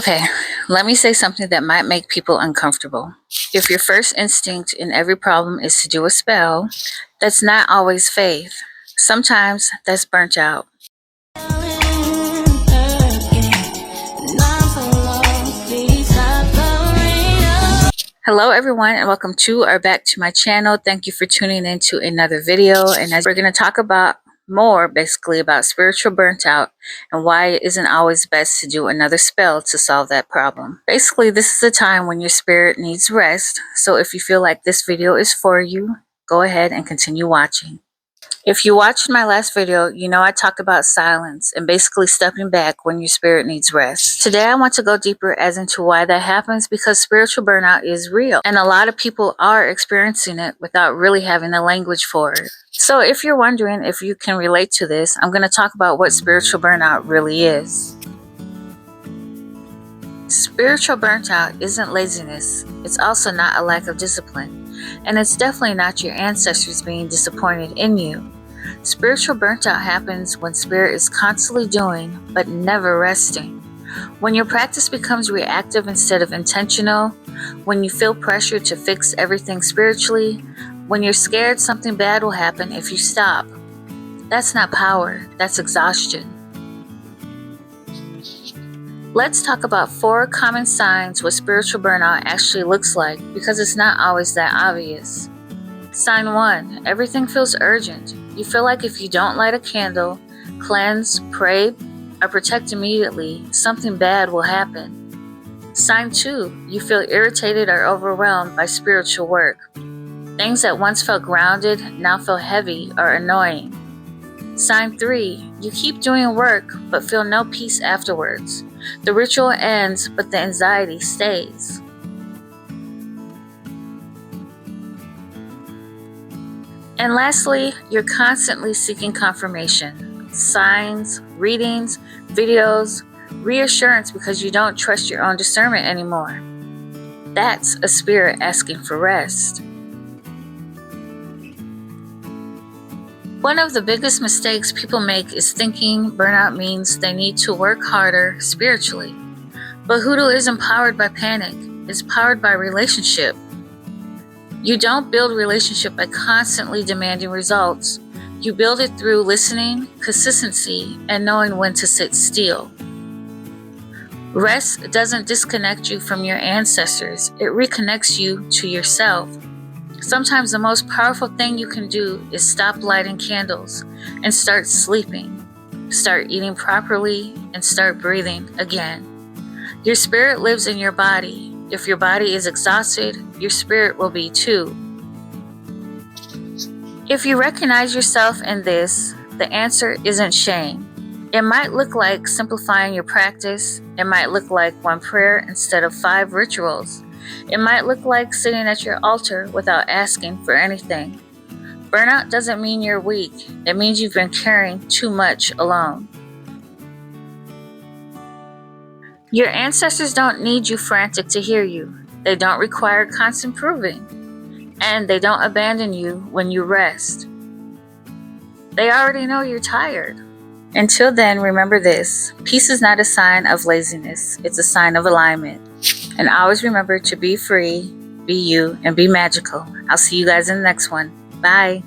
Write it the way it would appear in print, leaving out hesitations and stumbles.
Okay, let me say something that might make people uncomfortable. If your first instinct in every problem is to do a spell, that's not always faith. Sometimes that's burnt out. Hello everyone and welcome to or back to my channel. Thank you for tuning in to another video, and as we're going to talk about more basically about spiritual burnt out and why it isn't always best to do another spell to solve that problem. Basically, this is a time when your spirit needs rest, so if you feel like this video is for you, go ahead and continue watching. If you watched my last video, you know I talked about silence and basically stepping back when your spirit needs rest. Today I want to go deeper as into why that happens, because spiritual burnout is real and a lot of people are experiencing it without really having the language for it. So if you're wondering if you can relate to this, I'm going to talk about what spiritual burnout really is. Spiritual burnout isn't laziness. It's also not a lack of discipline. And it's definitely not your ancestors being disappointed in you. Spiritual burnout happens when spirit is constantly doing but never resting. When your practice becomes reactive instead of intentional, when you feel pressure to fix everything spiritually, when you're scared something bad will happen if you stop. That's not power, that's exhaustion. Let's talk about 4 common signs what spiritual burnout actually looks like, because it's not always that obvious. Sign 1. Everything feels urgent. You feel like if you don't light a candle, cleanse, pray, or protect immediately, something bad will happen. Sign 2. You feel irritated or overwhelmed by spiritual work. Things that once felt grounded now feel heavy or annoying. Sign 3. You keep doing work but feel no peace afterwards. The ritual ends, but the anxiety stays. And lastly, you're constantly seeking confirmation, signs, readings, videos, reassurance because you don't trust your own discernment anymore. That's a spirit asking for rest. One of the biggest mistakes people make is thinking burnout means they need to work harder spiritually. But Hoodoo isn't powered by panic, it's powered by relationship. You don't build relationship by constantly demanding results. You build it through listening, consistency, and knowing when to sit still. Rest doesn't disconnect you from your ancestors, it reconnects you to yourself. Sometimes the most powerful thing you can do is stop lighting candles and start sleeping. Start eating properly and start breathing again. Your spirit lives in your body. If your body is exhausted, your spirit will be too. If you recognize yourself in this, the answer isn't shame. It might look like simplifying your practice. It might look like 1 prayer instead of 5 rituals. It might look like sitting at your altar without asking for anything. Burnout doesn't mean you're weak. It means you've been carrying too much alone. Your ancestors don't need you frantic to hear you. They don't require constant proving. And they don't abandon you when you rest. They already know you're tired. Until then, remember this. Peace is not a sign of laziness. It's a sign of alignment. And always remember to be free, be you, and be magical. I'll see you guys in the next one. Bye.